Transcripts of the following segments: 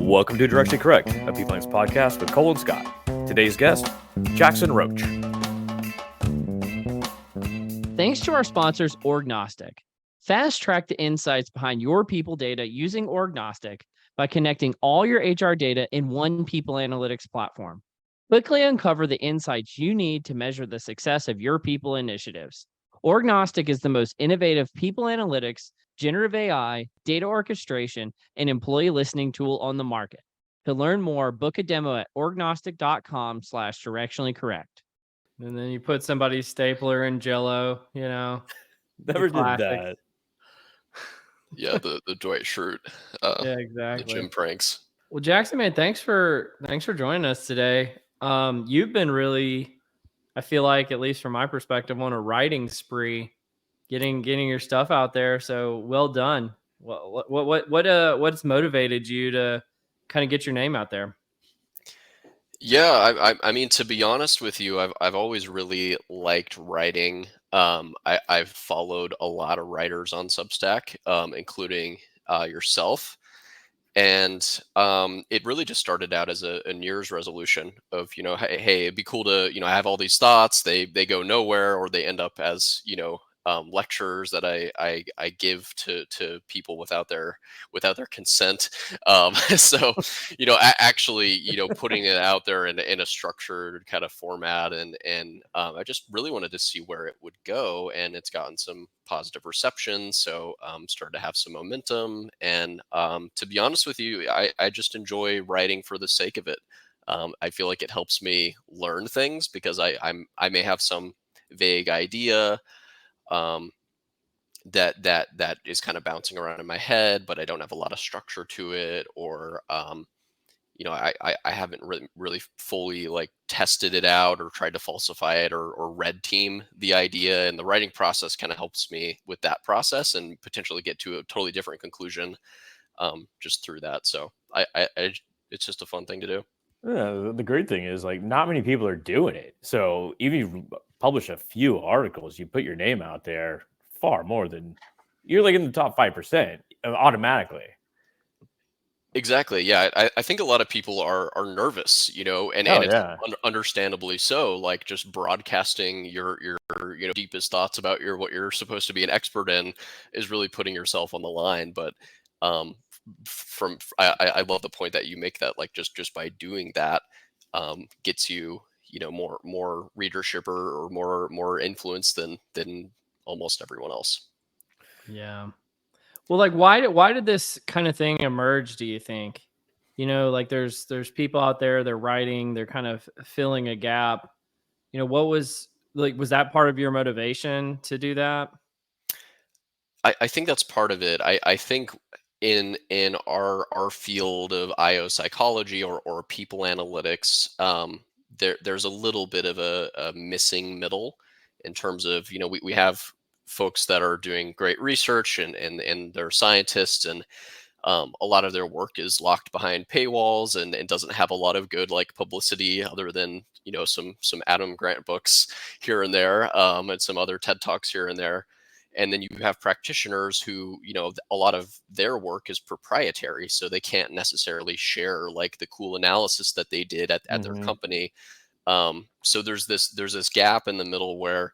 Welcome to Directly Correct, a People Links podcast with Cole and Scott. Today's guest, Jackson Roatch. Thanks to our sponsors, Orgnostic. Fast track the insights behind your people data using Orgnostic by connecting all your HR data in one people analytics platform. Quickly uncover the insights you need to measure the success of your people initiatives. Orgnostic is the most innovative people analytics, generative AI, data orchestration, and employee listening tool on the market. To learn more, book a demo at orgnostic.com/directionally correct. And then you put somebody's stapler in Jell-O, you know. Never did that. Yeah, the Dwight Schrute. Yeah, exactly. The gym pranks. Well, Jackson, man, thanks for joining us today. You've been really, I feel like, at least from my perspective, on a writing spree, getting your stuff out there. So well done. What's motivated you to kind of get your name out there? Yeah, I mean, to be honest with you, I've always really liked writing. I've followed a lot of writers on Substack, including yourself. And it really just started out as a New Year's resolution of, hey, it'd be cool to, I have all these thoughts, they go nowhere, or they end up as, lectures that I give to people without their consent. So, actually, putting it out there in a structured kind of format, and I just really wanted to see where it would go, and it's gotten some positive reception. So started to have some momentum, and to be honest with you, I just enjoy writing for the sake of it. I feel like it helps me learn things because I may have some vague idea that is kind of bouncing around in my head, but I don't have a lot of structure to it, or I haven't really fully like tested it out or tried to falsify it or red team the idea, and the writing process kind of helps me with that process and potentially get to a totally different conclusion just through that. So it's just a fun thing to do. Yeah, the great thing is, like, not many people are doing it. So even if you publish a few articles, you put your name out there, far more than you're like in the top 5% automatically. Exactly. Yeah, I think a lot of people are nervous, and it's understandably so. Like, just broadcasting your deepest thoughts about what you're supposed to be an expert in is really putting yourself on the line. But I love the point that you make, that like just by doing that gets you more readership or more influence than almost everyone else. Yeah. Well, like, why did this kind of thing emerge, do you think? Like there's people out there, they're writing, they're kind of filling a gap. What was that part of your motivation to do that? I think that's part of it. I think in our field of IO psychology or people analytics, there's a little bit of a missing middle in terms of, we have folks that are doing great research and they're scientists, and a lot of their work is locked behind paywalls and doesn't have a lot of good like publicity, other than some Adam Grant books here and there, and some other TED Talks here and there. And then you have practitioners who, a lot of their work is proprietary, so they can't necessarily share like the cool analysis that they did at their company. So there's this gap in the middle where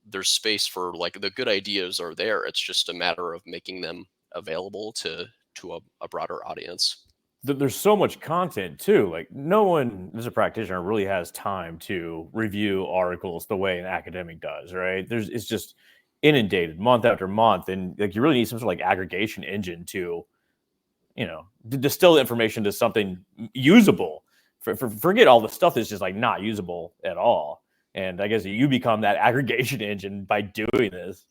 there's space for, like, the good ideas are there. It's just a matter of making them available to a broader audience. There's so much content too. Like, no one as a practitioner really has time to review articles the way an academic does, right? It's just inundated month after month, and like you really need some sort of like aggregation engine to, to distill the information to something usable. Forget all the stuff that's just like not usable at all. And I guess you become that aggregation engine by doing this.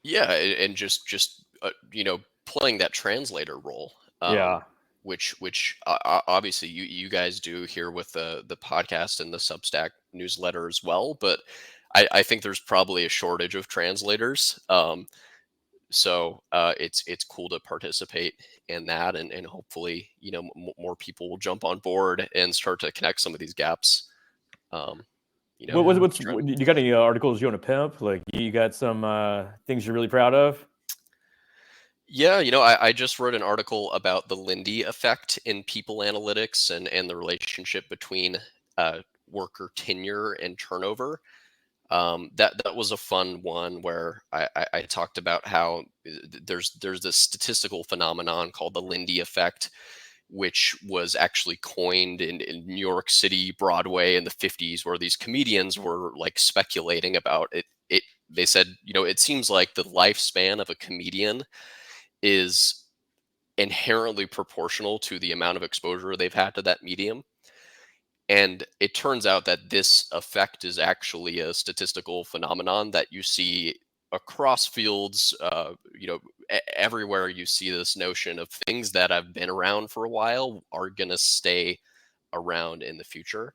Yeah, and just playing that translator role. Which obviously you guys do here with the podcast and the Substack newsletter as well. But I think there's probably a shortage of translators. So it's cool to participate in that, and hopefully more people will jump on board and start to connect some of these gaps. You got any articles you want to pimp? Like, you got some things you're really proud of? Yeah, I just wrote an article about the Lindy effect in people analytics and the relationship between worker tenure and turnover. That was a fun one where I talked about how there's this statistical phenomenon called the Lindy effect, which was actually coined in New York City Broadway in the 50s, where these comedians were like speculating about it. They said, it seems like the lifespan of a comedian is inherently proportional to the amount of exposure they've had to that medium. And it turns out that this effect is actually a statistical phenomenon that you see across fields. Everywhere you see this notion of things that have been around for a while are going to stay around in the future.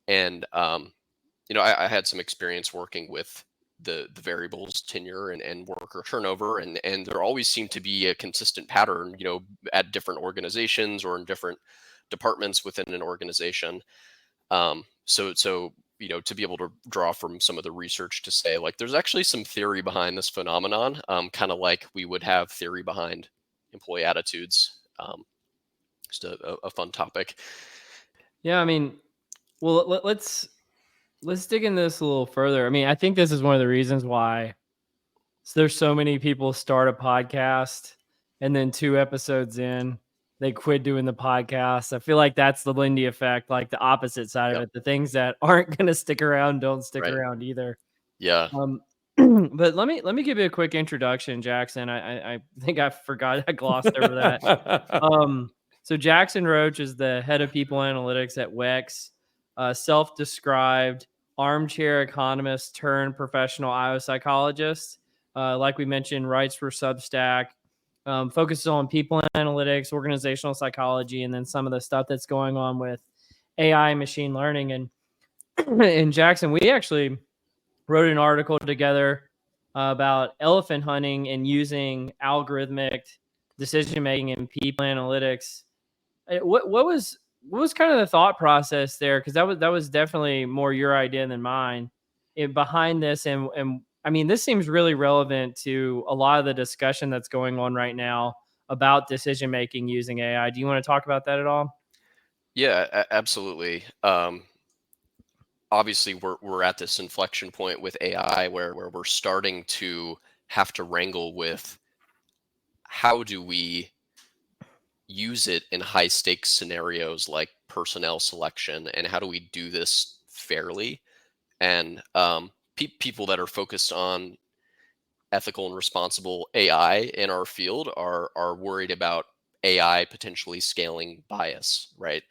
And I had some experience working with the variables tenure and worker turnover, and there always seemed to be a consistent pattern, at different organizations or in different departments within an organization. So to be able to draw from some of the research to say, like, there's actually some theory behind this phenomenon, kind of like we would have theory behind employee attitudes. Just a fun topic. Yeah, I mean, well, let's dig into this a little further. I mean, I think this is one of the reasons why there's so many people start a podcast and then 2 episodes in, they quit doing the podcast. I feel like that's the Lindy effect, like the opposite side of Yep. it. The things that aren't going to stick around don't stick Right. around either. Yeah. But let me give you a quick introduction, Jackson. I think I forgot, I glossed over that. So Jackson Roatch is the head of people analytics at WEX, self-described armchair economist turned professional IO psychologist. Like we mentioned, writes for Substack, focuses on people analytics, organizational psychology, and then some of the stuff that's going on with AI and machine learning. And in Jackson, we actually wrote an article together about elephant hunting and using algorithmic decision making in people analytics. What was kind of the thought process there? Because that was definitely more your idea than mine behind this. And I mean, this seems really relevant to a lot of the discussion that's going on right now about decision making using AI. Do you want to talk about that at all? Yeah, absolutely. Obviously, we're at this inflection point with AI where we're starting to have to wrangle with how do we use it in high stakes scenarios like personnel selection, and how do we do this fairly. And people that are focused on ethical and responsible AI in our field are worried about AI potentially scaling bias, right?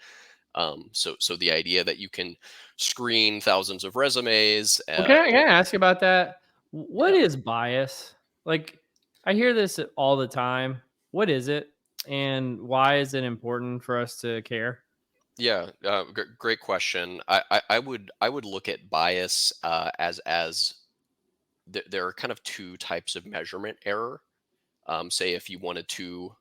So the idea that you can screen thousands of resumes. Well, can I ask about that? What Yeah, is bias? Like, I hear this all the time. What is it, and why is it important for us to care? yeah, great question. I would look at bias as there are kind of two types of measurement error. Say if you wanted to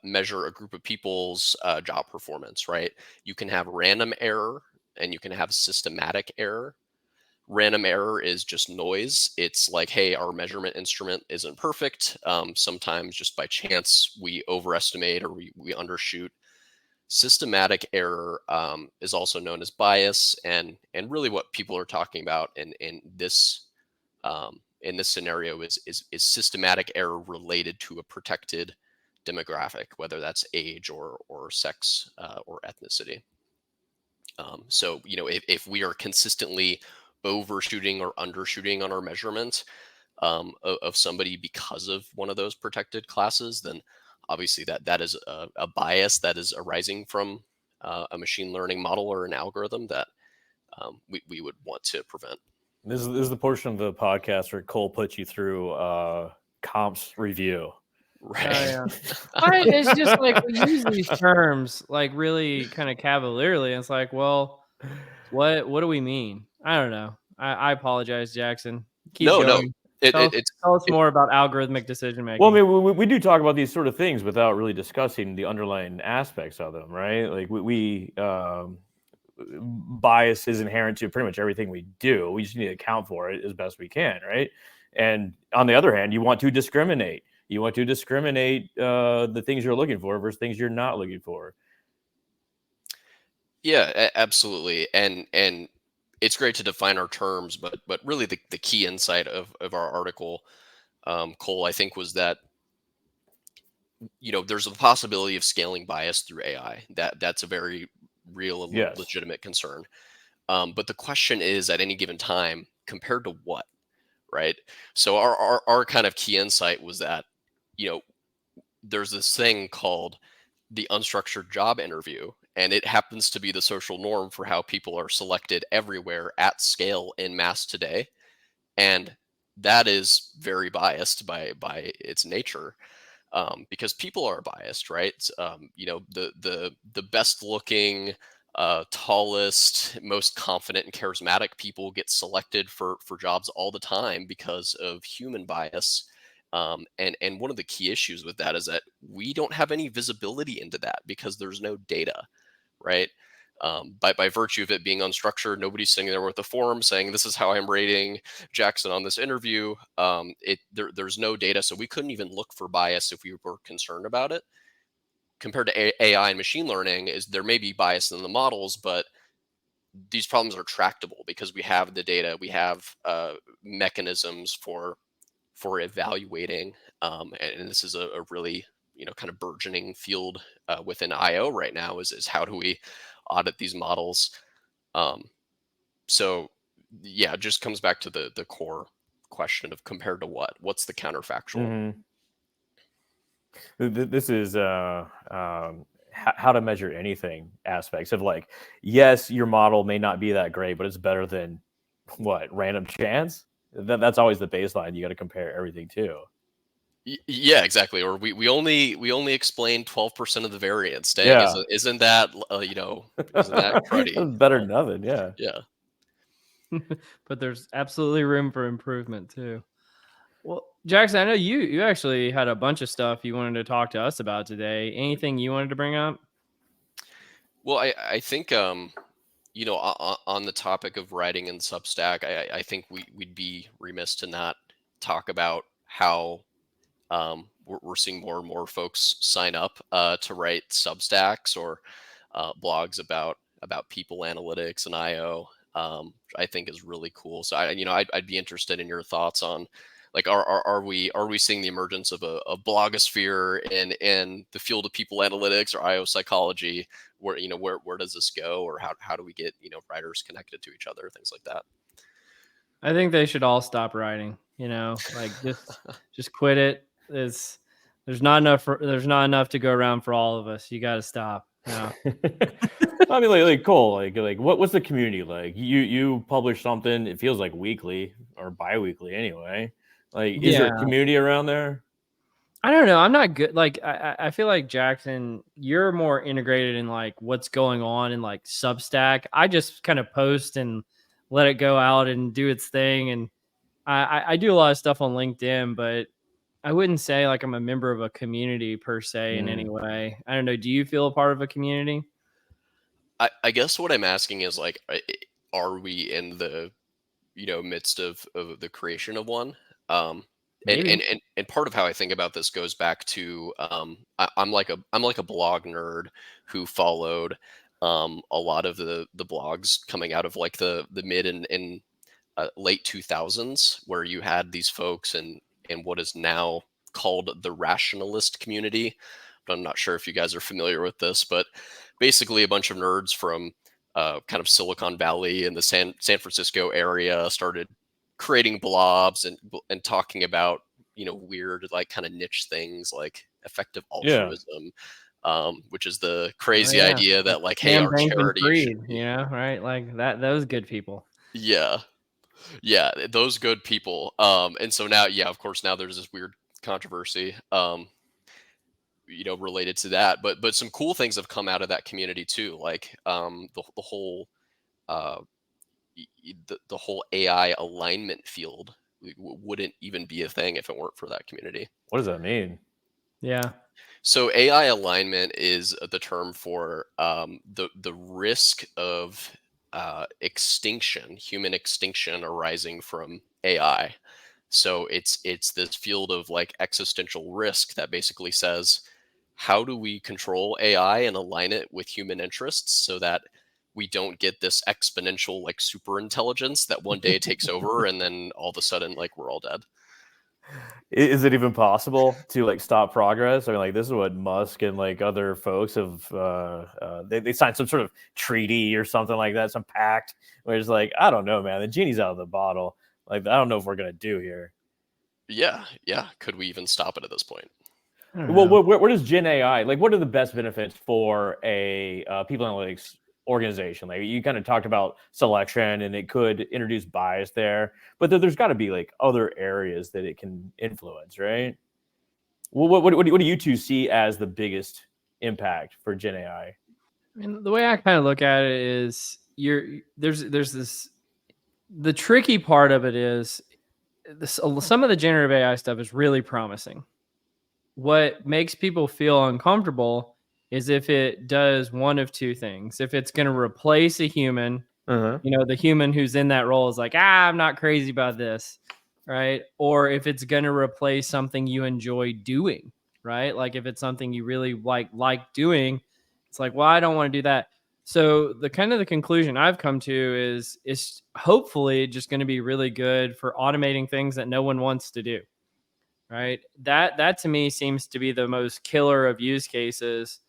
measure a group of people's job performance, right? You can have random error and you can have systematic error. Random error is just noise. It's like, hey, our measurement instrument isn't perfect. Sometimes just by chance we overestimate or we undershoot. Systematic error is also known as bias, and really what people are talking about in this scenario is systematic error related to a protected demographic, whether that's age or sex or ethnicity. So if we are consistently overshooting or undershooting on our measurement of somebody because of one of those protected classes, then obviously that is a bias that is arising from a machine learning model or an algorithm that we would want to prevent. This is the portion of the podcast where Cole puts you through comps review. Right. Oh, yeah. It's just like we use these terms like really kind of cavalierly. And it's like, well, what do we mean? I don't know. I apologize, Jackson. Keep No, going. Tell us it, more about algorithmic decision making. Well, I mean, we do talk about these sort of things without really discussing the underlying aspects of them, right? Like bias is inherent to pretty much everything we do. We just need to account for it as best we can, right? And on the other hand, you want to discriminate. You want to discriminate the things you're looking for versus things you're not looking for. Yeah, absolutely. And it's great to define our terms, but really the key insight of our article, Cole, I think, was that there's a possibility of scaling bias through AI. That's a very real and Yes. legitimate concern. But the question is, at any given time, compared to what, right? So our kind of key insight was that, there's this thing called the unstructured job interview, and it happens to be the social norm for how people are selected everywhere at scale in mass today, and that is very biased by its nature, because people are biased, right? The best looking, tallest, most confident and charismatic people get selected for jobs all the time because of human bias. And one of the key issues with that is that we don't have any visibility into that because there's no data, right? By virtue of it being unstructured, nobody's sitting there with a form saying, this is how I'm rating Jackson on this interview. There's no data, so we couldn't even look for bias if we were concerned about it. Compared to AI and machine learning, is there may be bias in the models, but these problems are tractable because we have the data, we have mechanisms for evaluating, and this is a really kind of burgeoning field within IO right now, is how do we audit these models. So yeah, it just comes back to the core question of compared to what's the counterfactual. This is how to measure anything aspects of, like, yes, your model may not be that great, but it's better than what, random chance. That's always the baseline you got to compare everything to. Yeah, exactly. Or we only explain 12% of the variance. Dang, Yeah. isn't that isn't that cruddy? Better than nothing. Yeah. Yeah. But there's absolutely room for improvement too. Well, Jackson, I know you actually had a bunch of stuff you wanted to talk to us about today. Anything you wanted to bring up? Well, I think on the topic of writing in Substack, I think we'd be remiss to not talk about how we're seeing more and more folks sign up to write Substacks or blogs about people analytics and IO. I think is really cool. So I'd be interested in your thoughts on, like, are we seeing the emergence of a blogosphere in the field of people analytics or IO psychology? Where does this go, or how do we get writers connected to each other, things like that? I think they should all stop writing. Like just quit it. There's not enough to go around for all of us. You got to stop. Yeah. I mean, like Cole, like what's the community like? You publish something, it feels like weekly or bi-weekly anyway. Like, is there a community around there? I don't know. I'm not good. Like, I feel like, Jackson, you're more integrated in like what's going on in like Substack. I just kind of post and let it go out and do its thing. And I do a lot of stuff on LinkedIn, but I wouldn't say like I'm a member of a community per se in any way. I don't know. Do you feel a part of a community? I guess what I'm asking is, like, are we in the midst of the creation of one? And part of how I think about this goes back to, I'm like a blog nerd who followed a lot of the blogs coming out of like the mid and late 2000s, where you had these folks in what is now called the rationalist community. But I'm not sure if you guys are familiar with this, but basically a bunch of nerds from kind of Silicon Valley and the San Francisco area started creating blobs and talking about weird, like, kind of niche things like effective altruism, which is the crazy idea that, like, hey, our charity should be, right? Like that. Those good people. Yeah, those good people. And so now, yeah, of course, now there's this weird controversy related to that, but some cool things have come out of that community too, like the whole uh the whole AI alignment field wouldn't even be a thing if it weren't for that community. What does that mean? Yeah. So AI alignment is the term for the risk of extinction, human extinction arising from AI. So it's this field of like existential risk that basically says, how do we control AI and align it with human interests so that we don't get this exponential like super intelligence that one day takes over and then all of a sudden like we're all dead. Is it even possible to like stop progress? I mean, like this is what Musk and like other folks have. They signed some sort of treaty or something like that, some pact where it's like, I don't know, man. The genie's out of the bottle. Like, I don't know if we're gonna do here. Yeah. Could we even stop it at this point? Well, where does Gen AI, like, what are the best benefits for a people analytics organization? Like, you kind of talked about selection and it could introduce bias there, but there's got to be like other areas that it can influence, right? Well, what do you two see as the biggest impact for Gen AI? I mean, the way I kind of look at it is there's this, the tricky part of it is this, some of the generative AI stuff is really promising. What makes people feel uncomfortable is if it does one of two things. If it's going to replace a human, the human who's in that role is like, I'm not crazy about this, right? Or if it's going to replace something you enjoy doing, right? Like if it's something you really like doing, it's like, well, I don't want to do that. So the kind of the conclusion I've come to is it's hopefully just going to be really good for automating things that no one wants to do. Right. That to me seems to be the most killer of use cases.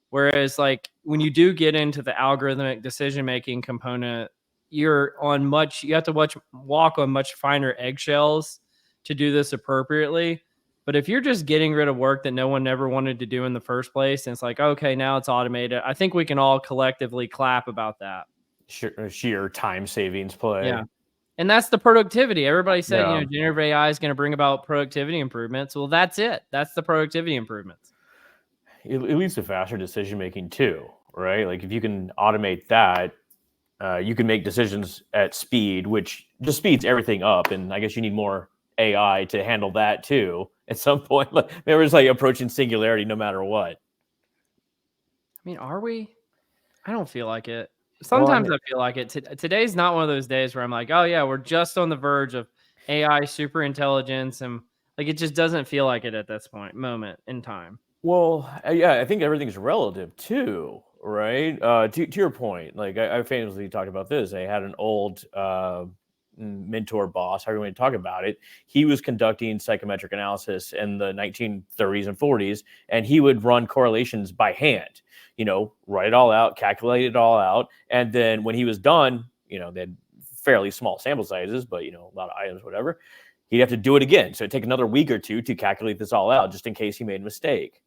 Whereas like when you do get into the algorithmic decision-making component, you have to walk on much finer eggshells to do this appropriately. But if you're just getting rid of work that no one ever wanted to do in the first place, and it's like, okay, now it's automated, I think we can all collectively clap about that. Sheer time savings play. Yeah. And that's the productivity. Everybody said, generative AI is going to bring about productivity improvements. Well, that's it. That's the productivity improvements. It leads to faster decision making too, right? Like if you can automate that, you can make decisions at speed, which just speeds everything up. And I guess you need more AI to handle that too. At some point, like, there was like approaching singularity no matter what. I mean, are we? I don't feel like it. Sometimes I feel like it. Today's not one of those days where I'm like, oh yeah, we're just on the verge of AI super intelligence, and like it just doesn't feel like it at this moment in time. Well, yeah, I think everything's relative too, right? To your point, like I famously talked about this. I had an old mentor boss, however you want to talk about it. He was conducting psychometric analysis in the 1930s and 40s, and he would run correlations by hand. Write it all out, calculate it all out, and then when he was done, they had fairly small sample sizes, but a lot of items, whatever. He'd have to do it again. So it'd take another week or two to calculate this all out, just in case he made a mistake.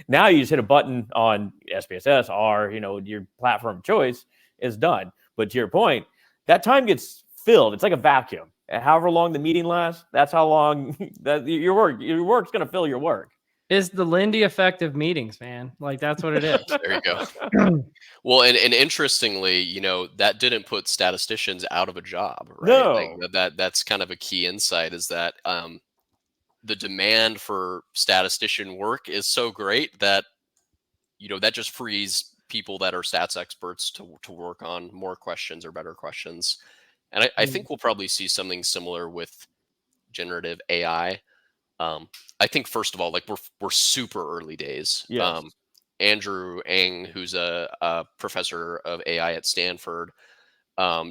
Now you just hit a button on SPSS or your platform of choice is done. But to your point, that time gets filled. It's like a vacuum. And however long the meeting lasts, that's how long that your work's going to fill your work. It's the Lindy effect of meetings, man. Like that's what it is. There you go. Well, and interestingly, that didn't put statisticians out of a job, right? No. Like that's kind of a key insight is that the demand for statistician work is so great that that just frees people that are stats experts to work on more questions or better questions. And I think we'll probably see something similar with generative AI. I think first of all, like we're super early days. Yes. Andrew Ng, who's a professor of AI at Stanford,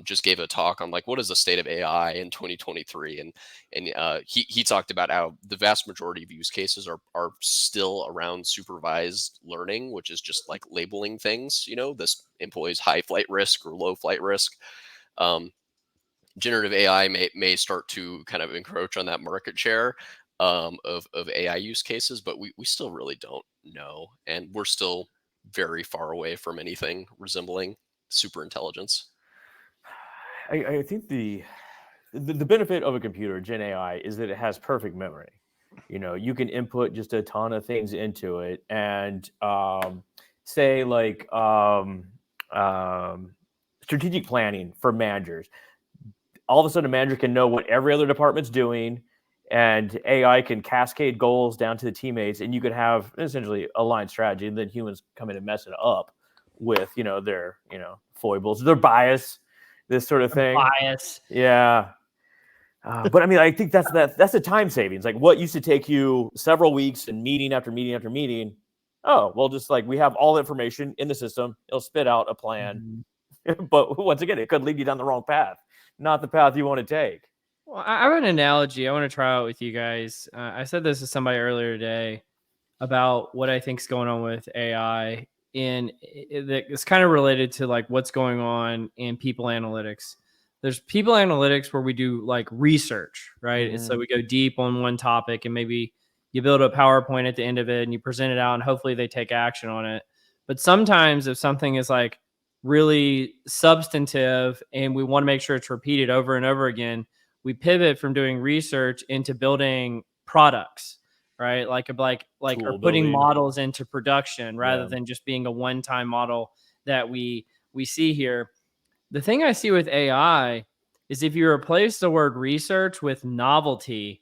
just gave a talk on like what is the state of AI in 2023, and he talked about how the vast majority of use cases are still around supervised learning, which is just like labeling things. This employee's high flight risk or low flight risk. Generative AI may start to kind of encroach on that market share of AI use cases, but we still really don't know, and we're still very far away from anything resembling super intelligence. I think the benefit of a computer, Gen AI, is that it has perfect memory. You can input just a ton of things into it, and say like strategic planning for managers. All of a sudden, a manager can know what every other department's doing, and AI can cascade goals down to the teammates, and you could have essentially aligned strategy, and then humans come in and mess it up with their foibles, their bias, this sort of thing. Bias. Yeah. But I mean, I think that's the time savings. Like what used to take you several weeks and meeting after meeting after meeting. Oh, well, just like we have all the information in the system, it'll spit out a plan. But once again, it could lead you down the wrong path, not the path you want to take. Well, I have an analogy I want to try out with you guys. I said this to somebody earlier today about what I think is going on with AI, and it's kind of related to like what's going on in people analytics. There's people analytics where we do like research, right? And so we go deep on one topic, and maybe you build a PowerPoint at the end of it and you present it out, and hopefully they take action on it. But sometimes if something is like really substantive and we want to make sure it's repeated over and over again, we pivot from doing research into building products, right? Like or putting models into production rather than just being a one-time model that we see here. The thing I see with AI is if you replace the word research with novelty,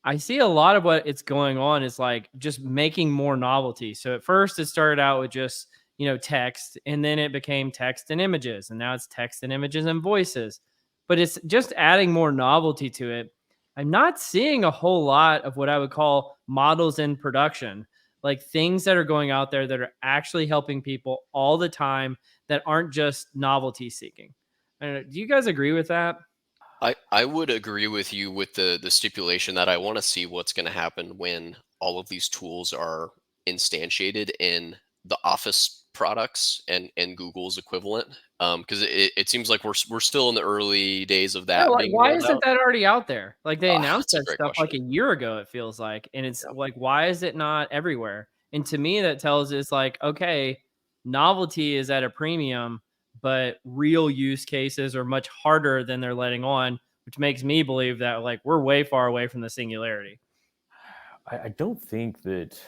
I see a lot of what it's going on is like just making more novelty. So at first it started out with just, text, and then it became text and images, and now it's text and images and voices. But it's just adding more novelty to it. I'm not seeing a whole lot of what I would call models in production, like things that are going out there that are actually helping people all the time that aren't just novelty seeking. Do you guys agree with that? I would agree with you with the stipulation that I want to see what's going to happen when all of these tools are instantiated in the Office products and Google's equivalent. Because it seems like we're still in the early days of that. Like, why isn't that already out there? Like they announced that stuff question. like a year ago, it feels like. And it's like, why is it not everywhere? And to me, that tells us like, okay, novelty is at a premium, but real use cases are much harder than they're letting on, which makes me believe that like we're way far away from the singularity. I don't think that.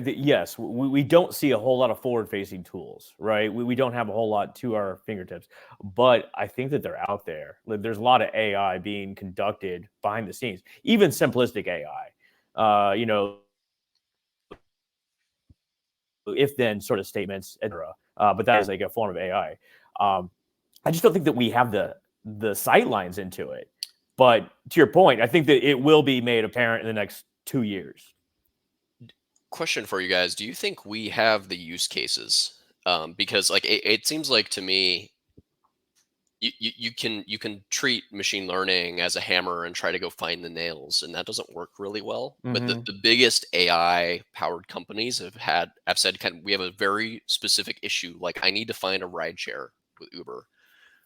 Yes, we don't see a whole lot of forward-facing tools, right? We don't have a whole lot to our fingertips, but I think that they're out there. There's a lot of AI being conducted behind the scenes, even simplistic AI. If-then sort of statements, etc. But that is like a form of AI. I just don't think that we have the sight lines into it. But to your point, I think that it will be made apparent in the next 2 years. Question for you guys: do you think we have the use cases? Because like it seems like to me, you can treat machine learning as a hammer and try to go find the nails, and that doesn't work really well. But the biggest AI powered companies have said we have a very specific issue. Like I need to find a ride share with Uber,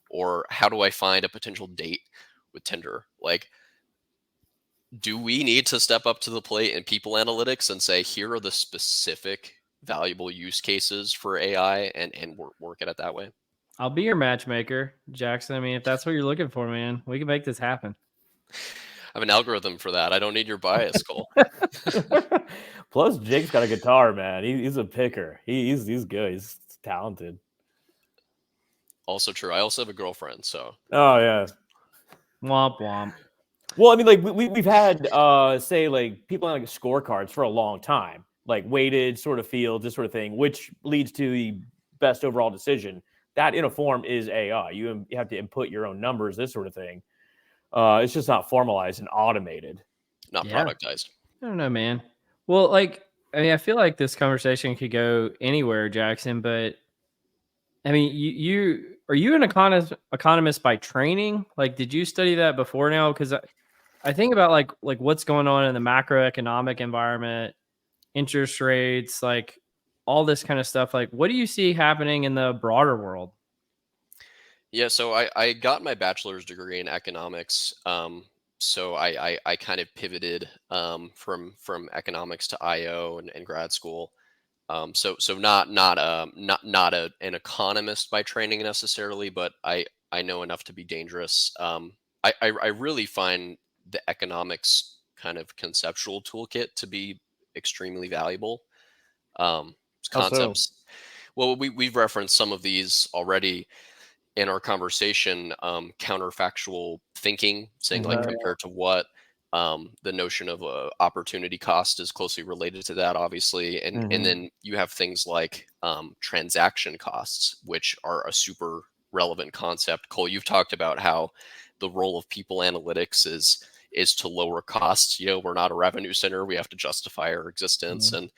or how do I find a potential date with Tinder? Like, do we need to step up to the plate in people analytics and say, here are the specific valuable use cases for AI and work at it that way? I'll be your matchmaker, Jackson. I mean, if that's what you're looking for, man, we can make this happen. I have an algorithm for that. I don't need your bias, Cole. Plus, Jake's got a guitar, man. He's a picker. He's good. He's talented. Also true. I also have a girlfriend, so. Oh, yeah. Womp womp. Well, I mean, like we've had say like people on like scorecards for a long time, like weighted sort of fields, this sort of thing, which leads to the best overall decision. That in a form is AI. You have to input your own numbers, this sort of thing. It's just not formalized and automated, not productized. I don't know, man. Well, like I mean, I feel like this conversation could go anywhere, Jackson. But I mean, you are you an economist by training? Like, did you study that before now? Because I think about like what's going on in the macroeconomic environment, interest rates, like all this kind of stuff. Like, what do you see happening in the broader world? Yeah, so I got my bachelor's degree in economics. So I kind of pivoted from economics to IO and grad school. So not an economist by training necessarily, but I know enough to be dangerous. I really find the economics kind of conceptual toolkit to be extremely valuable. Concepts. Well, we've referenced some of these already in our conversation. Counterfactual thinking, saying like compared to what. The notion of opportunity cost is closely related to that, obviously. And then you have things like transaction costs, which are a super relevant concept. Cole, you've talked about how the role of people analytics is to lower costs. We're not a revenue center. We have to justify our existence. And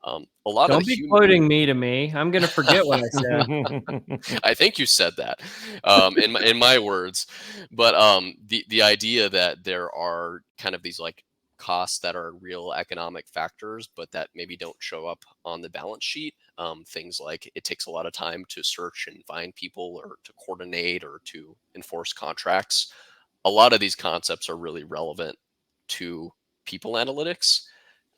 a lot Don't of be quoting me to me. I'm going to forget what I said. I think you said that in my words. But the idea that there are kind of these like costs that are real economic factors, but that maybe don't show up on the balance sheet. Things like it takes a lot of time to search and find people, or to coordinate, or to enforce contracts. A lot of these concepts are really relevant to people analytics,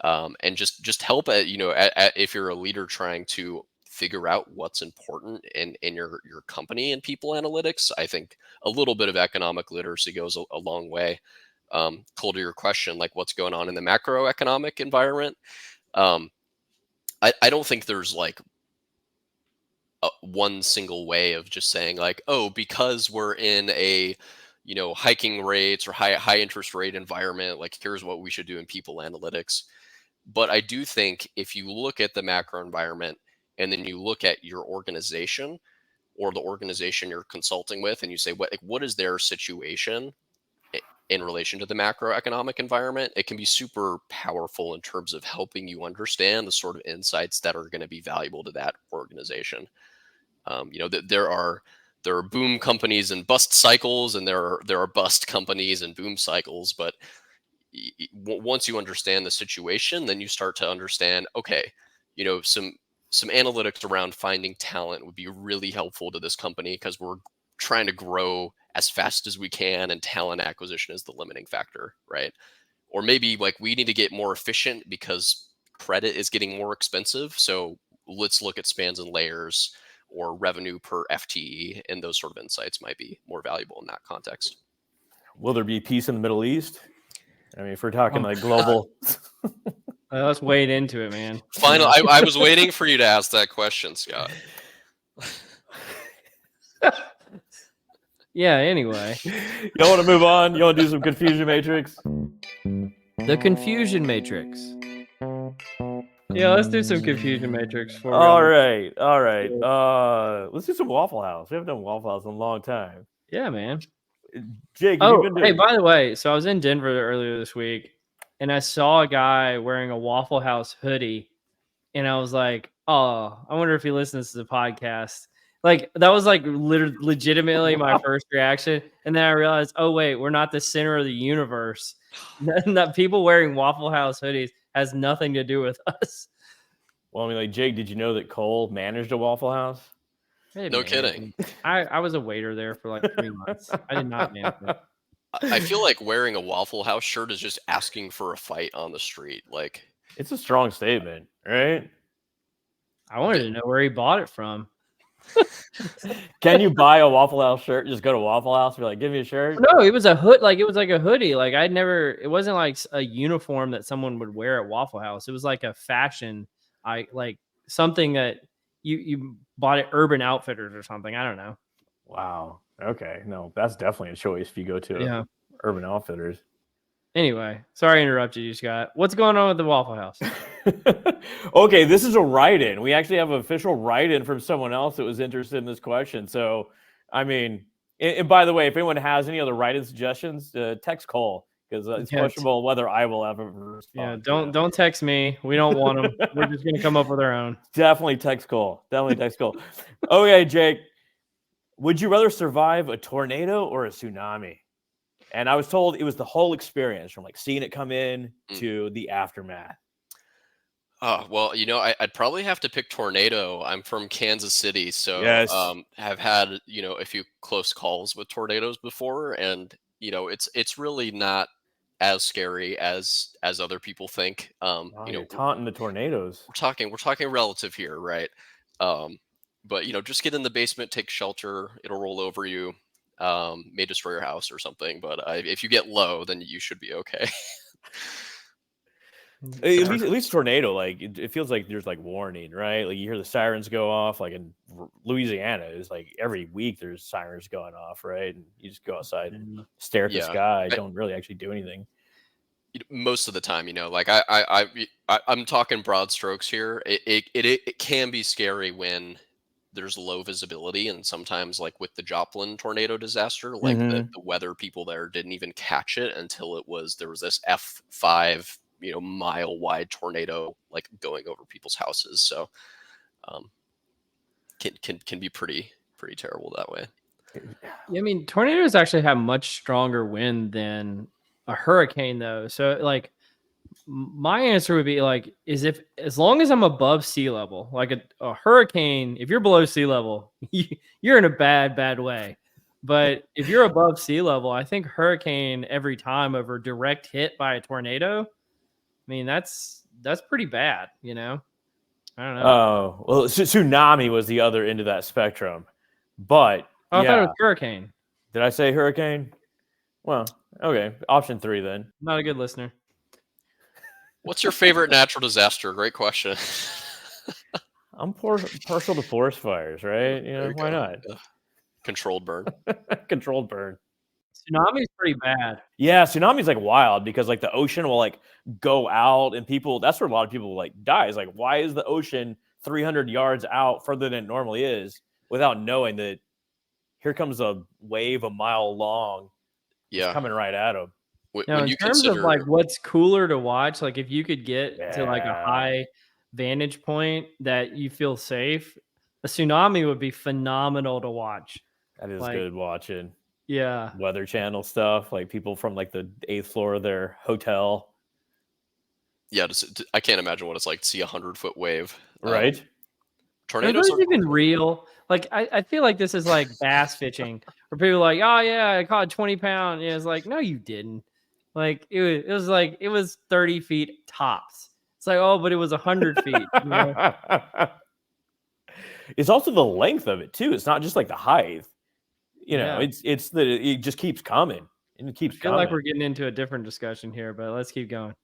and just help if you're a leader trying to figure out what's important in your company and people analytics. I think a little bit of economic literacy goes a long way. Cole, to your question, like what's going on in the macroeconomic environment, I don't think there's like one single way of just saying like, oh, because we're in a hiking rates or high interest rate environment, like here's what we should do in people analytics. But I do think if you look at the macro environment and then you look at your organization or the organization you're consulting with, and you say, what is their situation in relation to the macroeconomic environment, it can be super powerful in terms of helping you understand the sort of insights that are going to be valuable to that organization. There are boom companies and bust cycles, and there are bust companies and boom cycles. But once you understand the situation, then you start to understand, okay, some analytics around finding talent would be really helpful to this company because we're trying to grow as fast as we can, and talent acquisition is the limiting factor, right? Or maybe like we need to get more efficient because credit is getting more expensive. So let's look at spans and layers or revenue per FTE, and those sort of insights might be more valuable in that context. Will there be peace in the Middle East? I mean, if we're talking like global. Let's wade into it, man. Final. I was waiting for you to ask that question, Scott. Yeah, anyway. Y'all want to move on? You want to do some Confusion Matrix? The Confusion Matrix. Yeah, let's do some Confusion Matrix. All right. Let's do some Waffle House. We haven't done Waffle House in a long time. Yeah, man. Jake, hey, by the way, so I was in Denver earlier this week, and I saw a guy wearing a Waffle House hoodie, and I was like, oh, I wonder if he listens to the podcast. Like, that was like legitimately my first reaction. And then I realized, oh, wait, we're not the center of the universe. That people wearing Waffle House hoodies has nothing to do with us. Well, I mean, like, Jake, did you know that Cole managed a Waffle House? Hey, no man. kidding. I was a waiter there for like 3 months. I did not manage it. I feel like wearing a Waffle House shirt is just asking for a fight on the street. Like, it's a strong statement, right? I wanted to know where he bought it from. Can you buy a Waffle House shirt? Just go to Waffle House and be like, give me a shirt? No, it was a hood. Like, it was like a hoodie. Like, it wasn't like a uniform that someone would wear at Waffle House. It was like a fashion, something that you bought at Urban Outfitters or something. I don't know. Wow. Okay. No, that's definitely a choice if you go to Urban Outfitters. Anyway, sorry I interrupted you, Scott. What's going on with the Waffle House? Okay, this is a write-in. We actually have an official write-in from someone else that was interested in this question. So, I mean, and by the way, if anyone has any other write-in suggestions, text Cole, because it's questionable whether I will ever respond. Yeah, don't text me. We don't want them. We're just going to come up with our own. Definitely text Cole. Okay, Jake, would you rather survive a tornado or a tsunami? And I was told it was the whole experience, from like seeing it come in to the aftermath. Oh, well, I'd probably have to pick tornado. I'm from Kansas City, so have had, a few close calls with tornadoes before, and it's really not as scary as other people think. You're taunting the tornadoes. We're talking relative here, right? But just get in the basement, take shelter. It'll roll over you. May destroy your house or something, but if you get low, then you should be okay. At least tornado, like it feels like there's like warning, right? Like you hear the sirens go off. Like in Louisiana, is like every week there's sirens going off, right? And you just go outside and stare at the sky. Don't really actually do anything. Most of the time, like I'm talking broad strokes here. It can be scary when there's low visibility, and sometimes like with the Joplin tornado disaster, like Mhm. the weather people there didn't even catch it until there was this F5 mile wide tornado like going over people's houses. So um, can be pretty terrible that way. Yeah, I mean, tornadoes actually have much stronger wind than a hurricane, though. So, like, my answer would be like, is if as long as I'm above sea level, like a hurricane, if you're below sea level, you're in a bad way. But if you're above sea level, I think hurricane every time over direct hit by a tornado, I mean, that's pretty bad, you know? I don't know. Oh, well, tsunami was the other end of that spectrum. But Oh, I thought it yeah, was hurricane. did I say hurricane? Well, okay. Option 3 then. Not a good listener. What's your favorite natural disaster? Great question. I'm partial to forest fires, right? You There know, you why go. not? Yeah. Controlled burn. Controlled burn. Tsunami's pretty bad. Yeah, tsunami's like wild because like the ocean will like go out and people that's where a lot of people like die. Is like, why is the ocean 300 yards out further than it normally is without knowing that here comes a wave a mile long. It's Yeah. coming right at them. Now, When in you terms of consider, like what's cooler to watch, like if you could get to like a Yeah. high vantage point that you feel safe, a tsunami would be phenomenal to watch. That is Like, good watching. yeah, Weather Channel stuff, like people from like the 8th floor of their hotel. yeah, I can't imagine what it's like to see 100-foot wave. Right? are Tornadoes those are even real? Like, I feel like this is like bass fishing, where people are like, oh yeah, I caught a 20-pound. And it's like, no, you didn't. Like it was 30 feet tops. It's like, oh, but it was 100 feet. You know? It's also the length of it too. It's not just like the height. You know, Yeah. it's that it just keeps coming and it keeps I feel like coming. we're getting into a different discussion here, but let's keep going.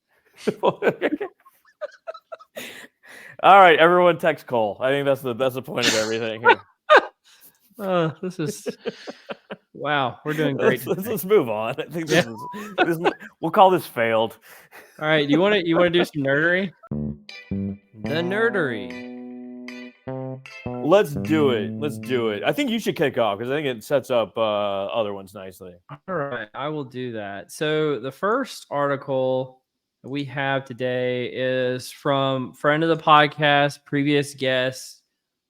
All right, everyone text Cole. I think that's the point of everything here. This is wow. We're doing great. Let's move on. I think this we'll call this failed. All right. You want to do some nerdery? The nerdery. Let's do it. Let's do it. I think you should kick off because I think it sets up other ones nicely. All right. I will do that. So the first article we have today is from friend of the podcast, previous guest,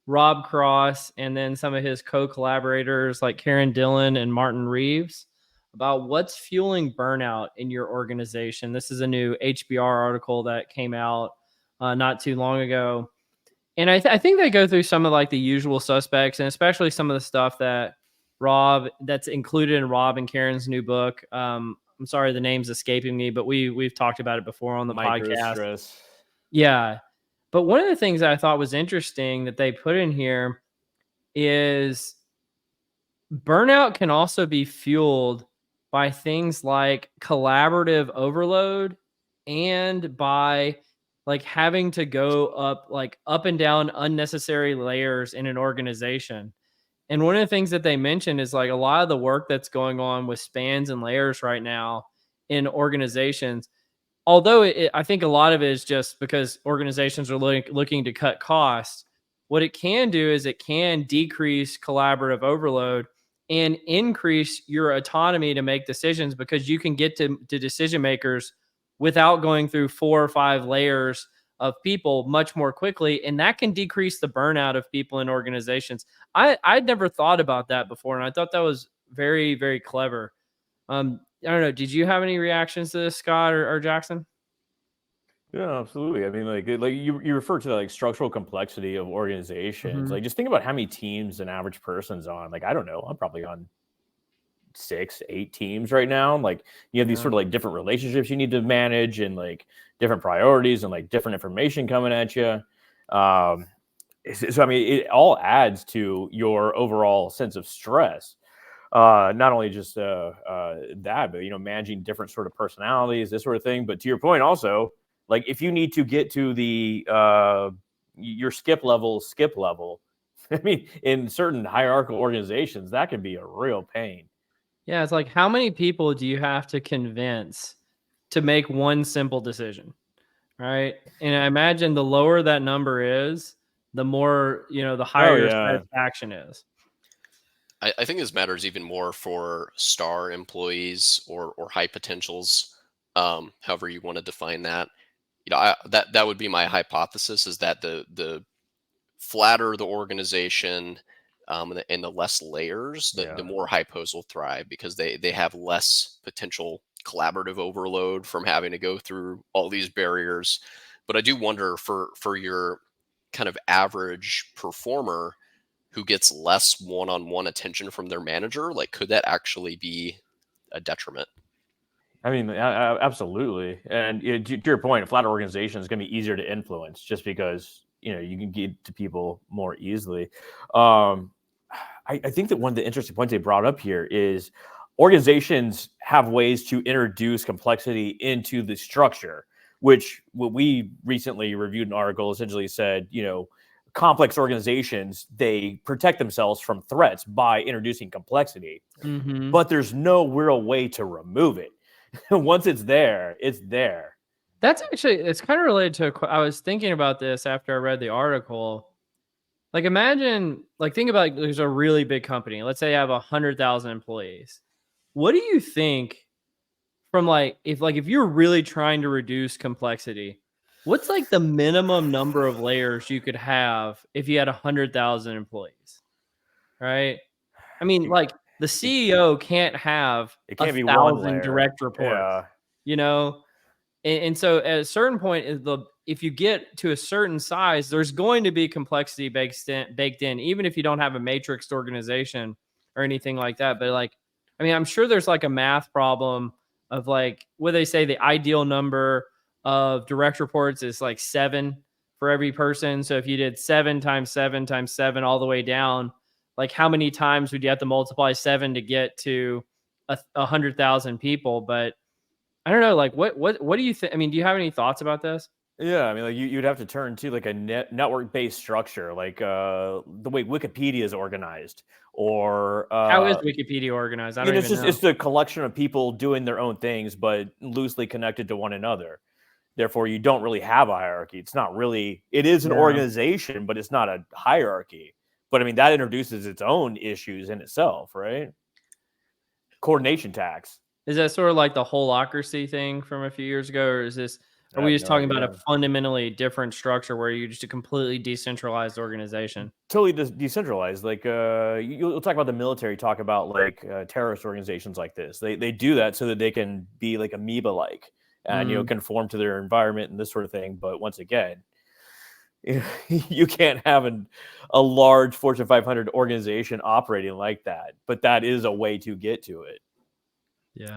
Rob Cross, and then some of his co-collaborators like Karen Dillon and Martin Reeves about what's fueling burnout in your organization. This is a new HBR article that came out not too long ago. And I think they go through some of like the usual suspects, and especially some of the stuff that's included in Rob and Karen's new book. I'm sorry, the name's escaping me, but we've talked about it before on the podcast. Microstress. Yeah. But one of the things that I thought was interesting that they put in here is burnout can also be fueled by things like collaborative overload and by like having to go up and down unnecessary layers in an organization. And one of the things that they mentioned is like a lot of the work that's going on with spans and layers right now in organizations, although I think a lot of it is just because organizations are looking to cut costs. What it can do is it can decrease collaborative overload and increase your autonomy to make decisions because you can get to decision makers without going through 4 or 5 layers of people much more quickly. And that can decrease the burnout of people in organizations. I'd never thought about that before. And I thought that was very, very clever. I don't know. Did you have any reactions to this, Scott or Jackson? Yeah, absolutely. I mean, like you refer to the like structural complexity of organizations. Mhm. Like, just think about how many teams an average person's on. Like, I don't know. I'm probably on 6, 8 teams right now. Like, you have these Yeah. sort of like different relationships you need to manage, and like different priorities, and like different information coming at you. So I mean, it all adds to your overall sense of stress. Not only just that, but managing different sort of personalities, this sort of thing. But to your point, also, like if you need to get to the your skip level, I mean, in certain hierarchical organizations, that can be a real pain. Yeah, it's like how many people do you have to convince to make one simple decision, right? And I imagine the lower that number is, the more, the higher your yeah. satisfaction is. I think this matters even more for star employees or high potentials, however you want to define that. That would be my hypothesis, is that the flatter the organization, and the less layers, the Yeah. more hypos will thrive, because they have less potential collaborative overload from having to go through all these barriers. But I do wonder, for your kind of average performer who gets less one-on-one attention from their manager, like, could that actually be a detriment? I mean, absolutely. And to your point, a flat organization is going to be easier to influence just because you can get to people more easily. I think that one of the interesting points they brought up here is organizations have ways to introduce complexity into the structure, which what we recently reviewed an article essentially said, complex organizations, they protect themselves from threats by introducing complexity, but there's no real way to remove it. Once it's there, it's there. That's actually, it's kind of related to, I was thinking about this after I read the article. Like, imagine, like, think about, like, there's a really big company. Let's say you have 100,000 employees. What do you think from, like, if you're really trying to reduce complexity, what's like the minimum number of layers you could have if you had 100,000 employees? Right? I mean, like, the CEO can't have It can't be one 1,000 layer. direct reports, Yeah. you know? And so at a certain point, if you get to a certain size, there's going to be complexity baked in, even if you don't have a matrixed organization or anything like that. But, like, I mean, I'm sure there's like a math problem of, like, what they say the ideal number of direct reports is like 7 for every person. So if you did 7 times 7 times 7 all the way down, like, how many times would you have to multiply 7 to get to 100,000 people? But I don't know. Like, what do you think? I mean, do you have any thoughts about this? Yeah, I mean, like you'd have to turn to like a network-based structure, like the way Wikipedia is organized, or How is Wikipedia organized? I don't it's even just know. it's the collection of people doing their own things, but loosely connected to one another. Therefore, you don't really have a hierarchy. It's not really. It is an Yeah. organization, but it's not a hierarchy. But I mean, that introduces its own issues in itself, right? Coordination tax. Is that sort of like the holacracy thing from a few years ago, or are I we have just no talking about a idea. fundamentally different structure where you're just a completely decentralized organization? Totally decentralized. Like you'll talk about the military, talk about like terrorist organizations like this. They do that so that they can be like amoeba like and Mm, conform to their environment and this sort of thing. But once again, you can't have a large Fortune 500 organization operating like that. But that is a way to get to it. yeah.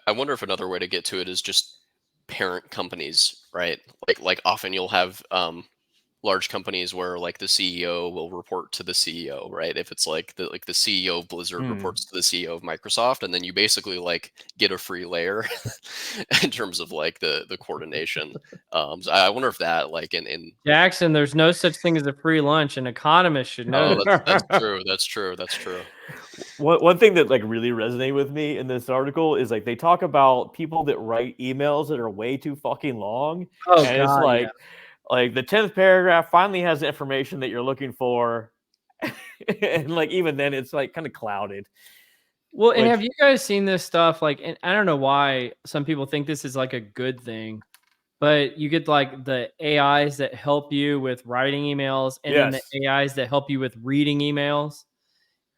I wonder if another way to get to it is just parent companies, right? Like often you'll have large companies where, like, the CEO will report to the CEO, right? If it's like the CEO of Blizzard Hmm. reports to the CEO of Microsoft, and then you basically, like, get a free layer in terms of, like, the coordination. So I wonder if that, like, in Jackson, there's no such thing as a free lunch. An economist should know oh, this. that's true, that's true, that's true. One thing that like really resonated with me in this article is like they talk about people that write emails that are way too fucking long, Oh and it's God, yeah. like the 10th paragraph finally has the information that you're looking for, and like even then it's like kind of clouded. Well, and Which have you guys seen this stuff? Like, and I don't know why some people think this is like a good thing, but you get like the AIs that help you with writing emails and then the yes, AIs that help you with reading emails.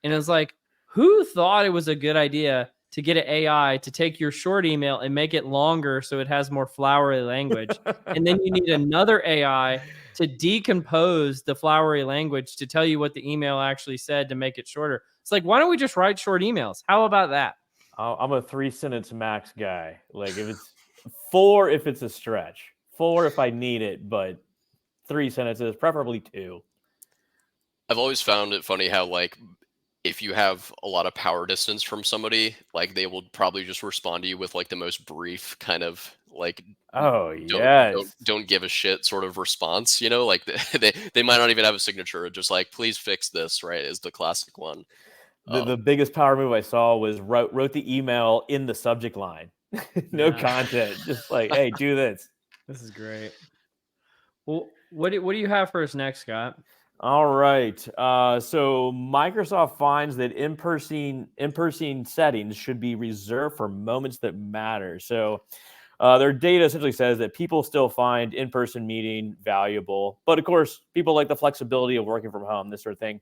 And it's like, who thought it was a good idea to get an AI to take your short email and make it longer so it has more flowery language? And then you need another AI to decompose the flowery language to tell you what the email actually said to make it shorter. It's like, why don't we just write short emails? How about that? I'm a 3 sentence max guy. Like if it's 4, if it's a stretch, 4 if I need it, but 3 sentences, preferably 2. I've always found it funny how, like, if you have a lot of power distance from somebody, like, they will probably just respond to you with, like, the most brief kind of, like, Oh don't don't yes. don't give a shit sort of response, like, they might not even have a signature, just like, please fix this, right, is the classic one. The biggest power move I saw was wrote the email in the subject line. No Yeah, content, just like, "Hey, do this." this is great. Well, What do you have for us next, Scott? All right. So Microsoft finds that in-person settings should be reserved for moments that matter. So their data essentially says that people still find in-person meeting valuable, but of course, people like the flexibility of working from home, this sort of thing.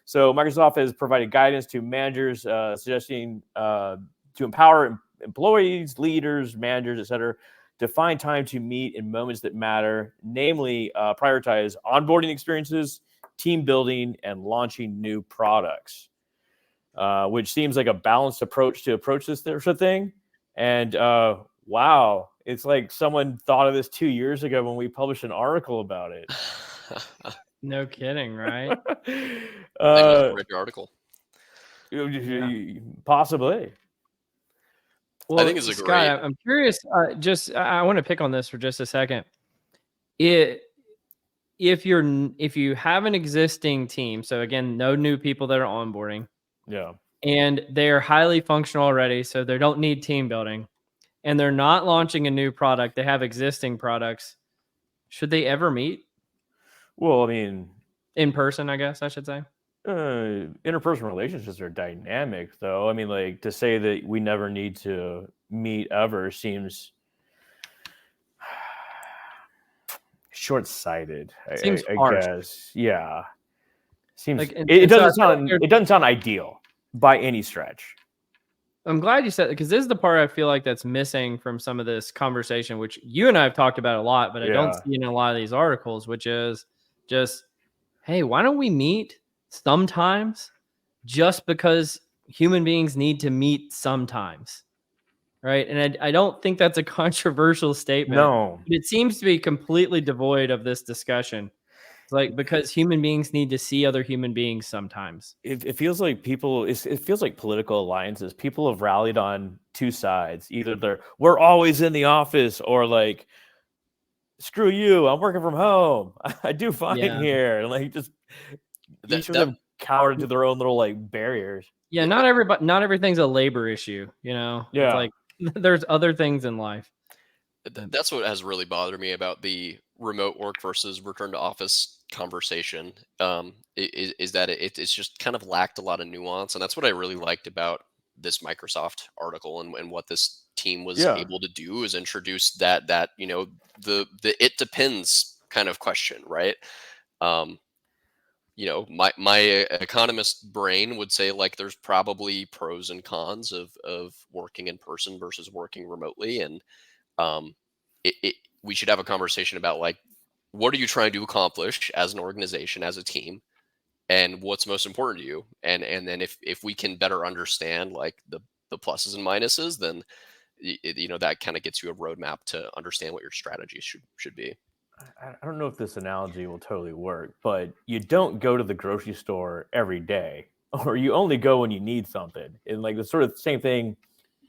So Microsoft has provided guidance to managers, suggesting to empower employees, leaders, managers, etc., to find time to meet in moments that matter, namely prioritize onboarding experiences, team building, and launching new products, which seems like a balanced approach to approach this sort of thing. And wow, it's like someone thought of this 2 years ago when we published an article about it. No kidding, right? I must have read your article. Possibly. Well, I think it's a Scott, great. I'm curious. I want to pick on this for just a second. If you have an existing team, so again, no new people that are onboarding, Yeah. and they're highly functional already, so they don't need team building, and they're not launching a new product, they have existing products. Should they ever meet Well, I mean, in person? I guess I should say. interpersonal relationships are dynamic, though. I mean, like to say that we never need to meet ever seems short-sighted. Seems I harsh. guess, yeah. Seems Like, it so I doesn't feel like sound it doesn't sound ideal by any stretch. I'm glad you said that, because this is the part I feel like that's missing from some of this conversation, which you and I have talked about a lot, but I don't Yeah. see in a lot of these articles, which is just, hey, why don't we meet sometimes just because human beings need to meet sometimes? Right. And I don't think that's a controversial statement. No, But it seems to be completely devoid of this discussion. It's like, because human beings need to see other human beings sometimes. it feels like it feels like political alliances. People have rallied on two sides. Either we're always in the office, or like, screw you, I'm working from home. I do fine Yeah. here. And like just each of That them cowered into their own little like barriers. Yeah. Not everything's a labor issue. It's Yeah. like there's other things in life. that's what has really bothered me about the remote work versus return to office conversation. Is that it's just kind of lacked a lot of nuance, and that's what I really liked about this Microsoft article, and what this team was Yeah. able to do is introduce that the it depends kind of question, right? Um, my economist brain would say, like, there's probably pros and cons of working in person versus working remotely, and um, we should have a conversation about, like, what are you trying to accomplish as an organization, as a team, and what's most important to you, and then if we can better understand, like, the pluses and minuses, then that kind of gets you a roadmap to understand what your strategy should be. I don't know if this analogy will totally work, but you don't go to the grocery store every day, or you only go when you need something. And like the sort of same thing,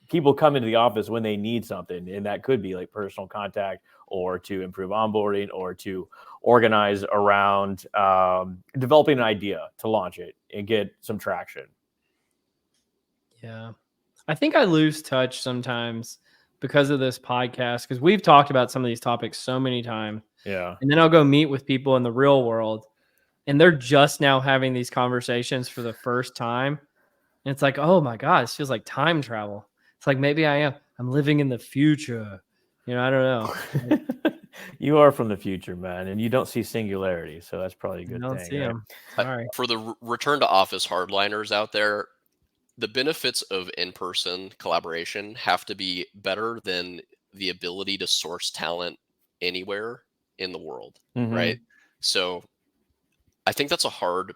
people come into the office when they need something, and that could be like personal contact, or to improve onboarding, or to organize around developing an idea to launch it and get some traction. Yeah. I think I lose touch sometimes because of this podcast, because we've talked about some of these topics so many times. Yeah. And then I'll go meet with people in the real world, and they're just now having these conversations for the first time. And it's like, oh my God, this feels like time travel. It's like, maybe I'm living in the future. I don't know. You are from the future, man, and you don't see singularity, so that's probably a I good don't thing. see Right? them. Sorry. For the return to office hardliners out there, the benefits of in-person collaboration have to be better than the ability to source talent anywhere in the world, Mhm. right? So I think that's a hard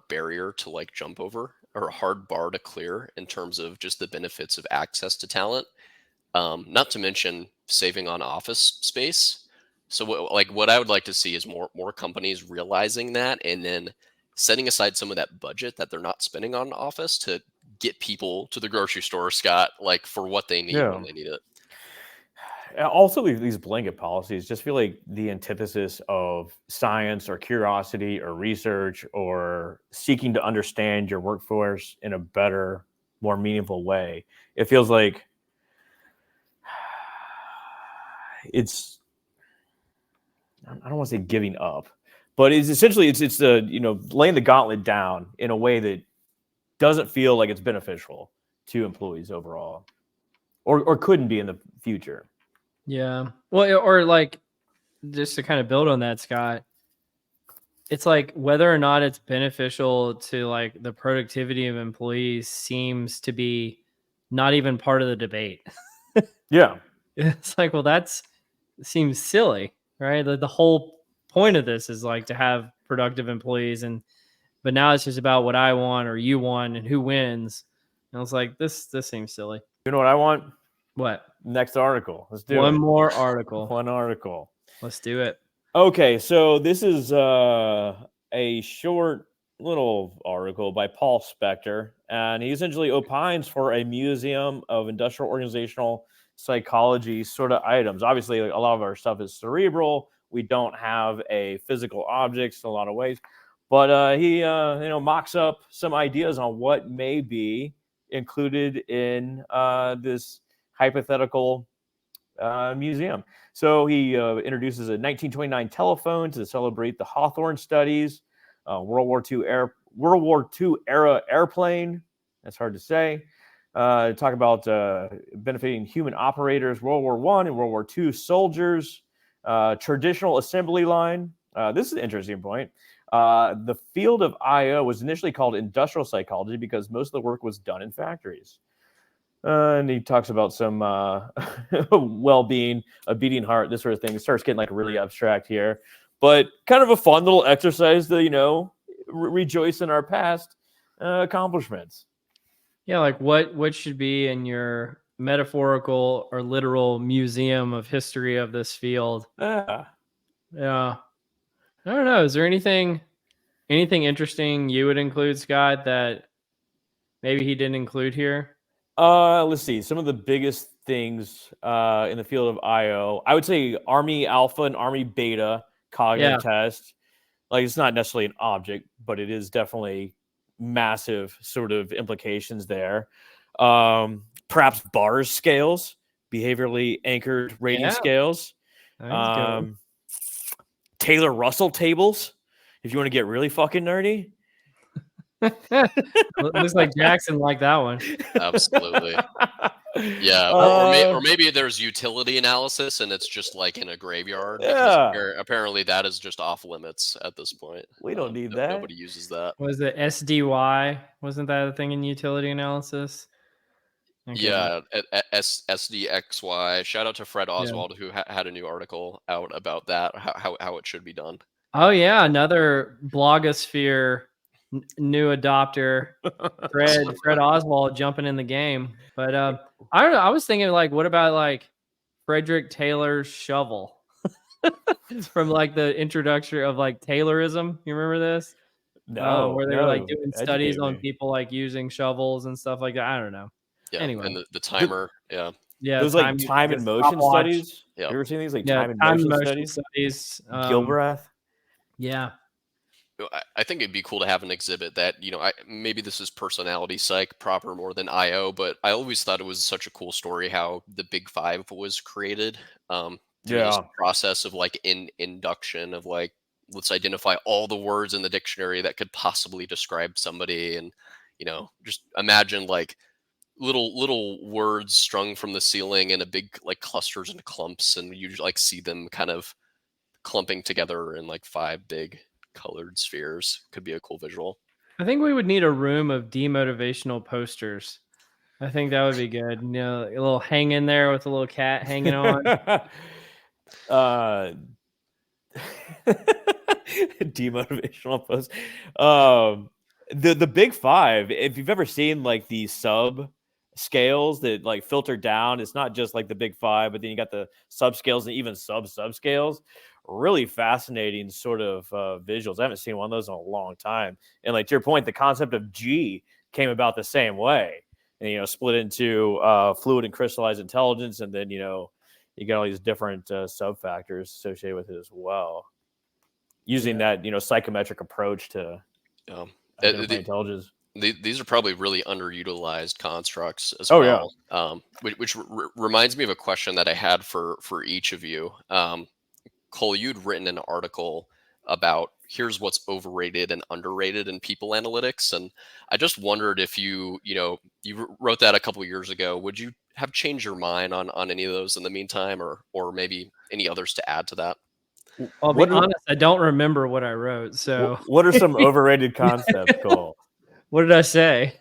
barrier to, like, jump over, or a hard bar to clear, in terms of just the benefits of access to talent. Not to mention saving on office space. So what I would like to see is more companies realizing that, and then setting aside some of that budget that they're not spending on office to get people to the grocery store, Scott, like, for what they need when Yeah. they need it. Also, these blanket policies just feel like the antithesis of science or curiosity or research or seeking to understand your workforce in a better, more meaningful way. It feels like it's I don't want to say giving up, but it's essentially it's the laying the gauntlet down in a way that doesn't feel like it's beneficial to employees overall, or couldn't be in the future. Yeah. Well, or like just to kind of build on that, Scott, it's like whether or not it's beneficial to like the productivity of employees seems to be not even part of the debate. Yeah. It's like, well, seems silly, right? The whole point of this is like to have productive employees, but now it's just about what I want or you want and who wins. And I was like, this seems silly. You know what I want? What? Next article. Let's do One it. more article. One article. Let's do it. Okay, so this is a short little article by Paul Spector, and he essentially opines for a museum of industrial organizational psychology sort of items. Obviously, like, a lot of our stuff is cerebral. We don't have a physical objects in a lot of ways, but he mocks up some ideas on what may be included in this hypothetical museum. So he introduces a 1929 telephone to celebrate the Hawthorne studies, World War II era airplane. That's hard to say. Talk about benefiting human operators, World War I and World War II soldiers, traditional assembly line. This is an interesting point. The field of IO was initially called industrial psychology because most of the work was done in factories. And he talks about some well-being, a beating heart, this sort of thing. It starts getting like really abstract here, but kind of a fun little exercise to rejoice in our past accomplishments. Yeah, like what should be in your metaphorical or literal museum of history of this field? Yeah. I don't know. Is there anything interesting you would include, Scott, that maybe he didn't include here? Let's see. Some of the biggest things in the field of IO, I would say Army Alpha and Army Beta cognitive test. Like, it's not necessarily an object, but it is definitely massive sort of implications there. Perhaps bars scales, behaviorally anchored rating scales. Taylor Russell tables, if you want to get really fucking nerdy. Looks like Jackson liked that one. Absolutely. Yeah, or maybe there's utility analysis and it's just like in a graveyard. Yeah. Apparently that is just off limits at this point. We don't need that. Nobody uses that. Was it SDY? Wasn't that a thing in utility analysis? Okay. Yeah, SDXY. Shout out to Fred Oswald, who had a new article out about that, how it should be done. Oh yeah, another blogosphere new adopter, Fred Oswald jumping in the game. But I don't know. I was thinking like, what about like Frederick Taylor's shovel from like the introduction of like Taylorism? You remember this? No, where they were like doing studies on people like using shovels and stuff like that. I don't know. Yeah. Anyway, and the timer. Yeah. Those like time and motion studies. Yeah. You ever seen these like time and motion studies? Gilbreth. Yeah. I think it'd be cool to have an exhibit that, maybe this is personality psych proper more than IO, but I always thought it was such a cool story how the Big Five was created. Through this process of like induction of like, let's identify all the words in the dictionary that could possibly describe somebody. And, just imagine like little words strung from the ceiling in a big like clusters and clumps. And you like see them kind of clumping together in like 5 big colored spheres. Could be a cool visual. I think we would need a room of demotivational posters. I think that would be good. A little hang in there with a little cat hanging on. Demotivational post. The Big Five, if you've ever seen like the sub scales that like filter down, it's not just like the Big Five, but then you got the sub scales and even sub scales. Really fascinating sort of visuals. I haven't seen one of those in a long time. And like to your point, the concept of G came about the same way, and split into fluid and crystallized intelligence, and then you got all these different sub factors associated with it as well. Using that psychometric approach to intelligence. These are probably really underutilized constructs as well. Yeah. Which reminds me of a question that I had for each of you. Cole, you'd written an article about here's what's overrated and underrated in people analytics, and I just wondered if you wrote that a couple of years ago. Would you have changed your mind on any of those in the meantime, or maybe any others to add to that? I'll be honest, I don't remember what I wrote. So what are some overrated concepts, Cole? what did I say?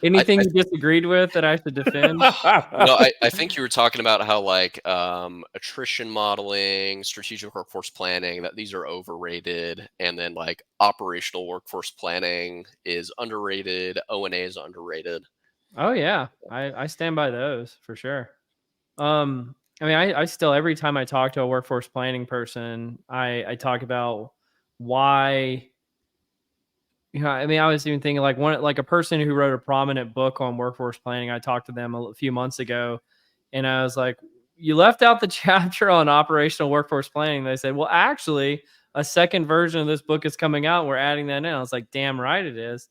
Anything you disagreed with that I have to defend? No, I think you were talking about how like attrition modeling, strategic workforce planning, that these are overrated, and then like operational workforce planning is underrated, O&A is underrated. Oh yeah, I stand by those for sure. I mean, I still, every time I talk to a workforce planning person, I talk about why. I mean, I was even thinking like a person who wrote a prominent book on workforce planning. I talked to them a few months ago, and I was like, "You left out the chapter on operational workforce planning." They said, "Well, actually, a second version of this book is coming out. And we're adding that in." I was like, "Damn right it is,"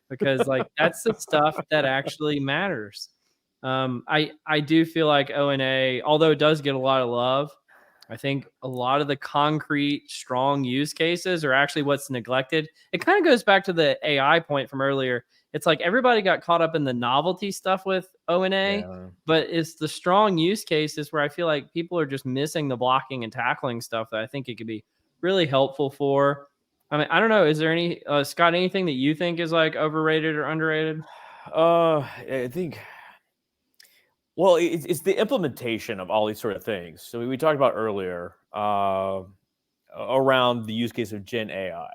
because like that's the stuff that actually matters. I do feel like O&A, although it does get a lot of love, I think a lot of the concrete, strong use cases are actually what's neglected. It kind of goes back to the AI point from earlier. It's like everybody got caught up in the novelty stuff with O&A, but it's the strong use cases where I feel like people are just missing the blocking and tackling stuff that I think it could be really helpful for. I mean, I don't know. Is there any, Scott, anything that you think is like overrated or underrated? I think, well, it's the implementation of all these sort of things. So we talked about earlier around the use case of Gen AI.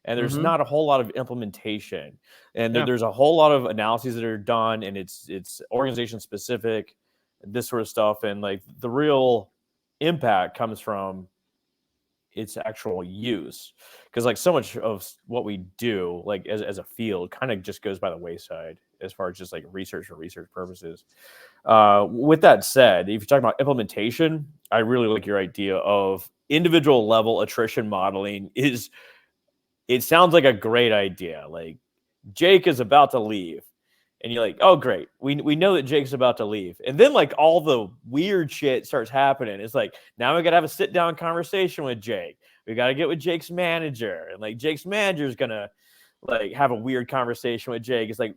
And there's not a whole lot of implementation. And there's a whole lot of analyses that are done, and it's organization specific, this sort of stuff. And like the real impact comes from its actual use. Because like so much of what we do, like as a field, kind of just goes by the wayside as far as just like research for research purposes. With that said, if you're talking about implementation, I really like your idea of individual level attrition modeling. It sounds like a great idea. Like Jake is about to leave, and you're like, oh great, we know that Jake's about to leave, and then like all the weird shit starts happening. It's like now we gotta have a sit down conversation with Jake. We gotta get with Jake's manager, and like Jake's manager is gonna like have a weird conversation with Jake. It's like,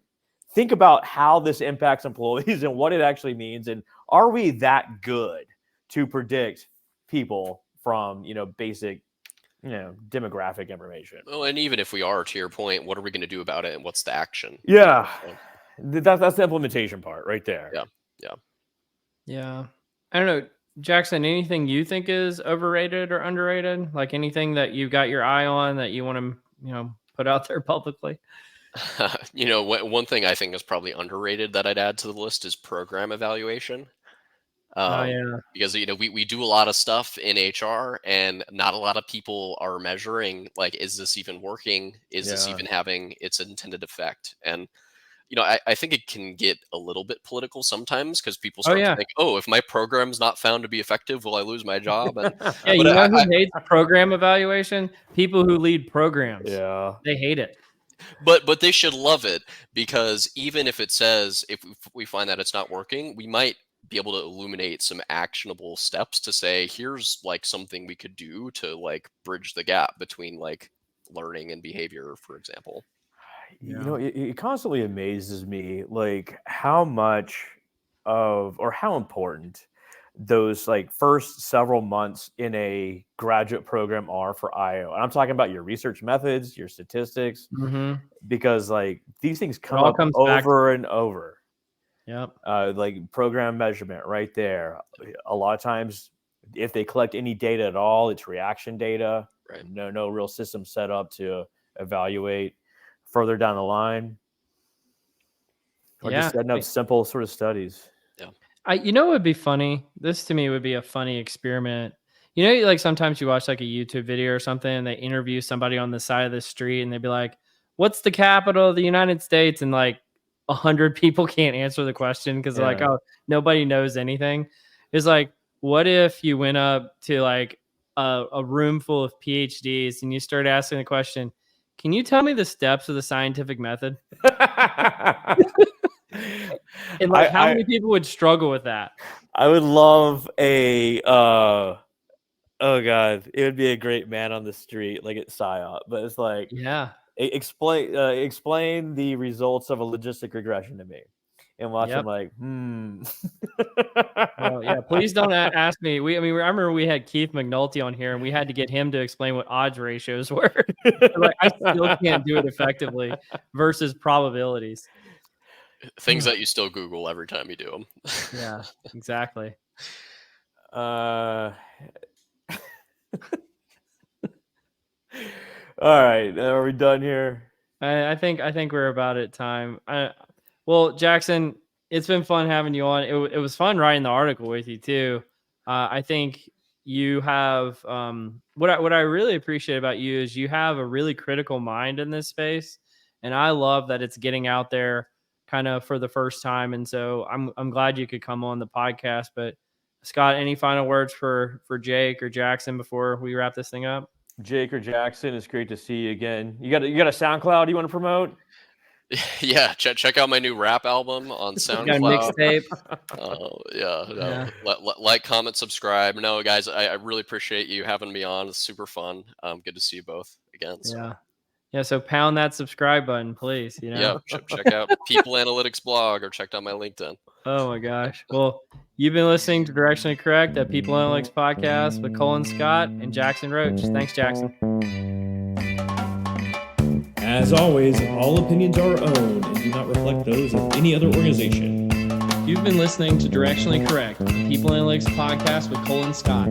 think about how this impacts employees and what it actually means, and are we that good to predict people from basic demographic information? Well, and even if we are, to your point, what are we going to do about it, and what's the action? Yeah, that's the implementation part right there. Yeah. I don't know, Jackson, anything you think is overrated or underrated? Like anything that you've got your eye on that you want to, put out there publicly? One thing I think is probably underrated that I'd add to the list is program evaluation. Because we do a lot of stuff in HR, and not a lot of people are measuring like, is this even working? Is this even having its intended effect? And I think it can get a little bit political sometimes, because people start to think, oh, if my program's not found to be effective, will I lose my job? And who hates program evaluation? People who lead programs. Yeah, they hate it. But they should love it, because even if it says, if we find that it's not working, we might be able to illuminate some actionable steps to say, here's like something we could do to like bridge the gap between like learning and behavior, for example. It constantly amazes me like how much of, or how important those like first several months in a graduate program are for IO. And I'm talking about your research methods, your statistics, because like these things come up over and over. Yep. Like program measurement right there. A lot of times, if they collect any data at all, it's reaction data. Right. No real system set up to evaluate further down the line. Or just setting up simple sort of studies. Yeah. It would be funny. This to me would be a funny experiment. Like sometimes you watch like a YouTube video or something, and they interview somebody on the side of the street, and they'd be like, what's the capital of the United States? And like 100 people can't answer the question because they're like, oh, nobody knows anything. It's like, what if you went up to like a room full of PhDs and you start asking the question, can you tell me the steps of the scientific method? And like, how many people would struggle with that? I would love a Oh God, it would be a great man on the street, like at PSYOP. But it's like, Yeah. explain the results of a logistic regression to me, and watch him Yep. like, Well, yeah. Please don't ask me. I remember we had Keith McNulty on here, and we had to get him to explain what odds ratios were. Like, I still can't do it effectively versus probabilities. Things that you still Google every time you do them. Yeah, exactly. All right, are we done here? I think we're about at time. Well, Jackson, it's been fun having you on. It was fun writing the article with you too. I think you have what I really appreciate about you is you have a really critical mind in this space, and I love that it's getting out there kind of for the first time. And so I'm glad you could come on the podcast. But Scott, any final words for Jake or Jackson before we wrap this thing up? Jake or Jackson, it's great to see you again. You got a SoundCloud you want to promote? Yeah, check out my new rap album on Got a SoundCloud. mixtape. Yeah. Like, comment, subscribe. No, guys, I really appreciate you having me on. It's super fun. Good to see you both again. So. Yeah. So pound that subscribe button, please. Yeah, check out People Analytics blog or check out my LinkedIn. Oh my gosh. Well, you've been listening to Directionally Correct, at People Analytics podcast with Colin Scott and Jackson Roach. Thanks, Jackson. As always, all opinions are our own and do not reflect those of any other organization. You've been listening to Directionally Correct, the People Analytics podcast with Colin Scott.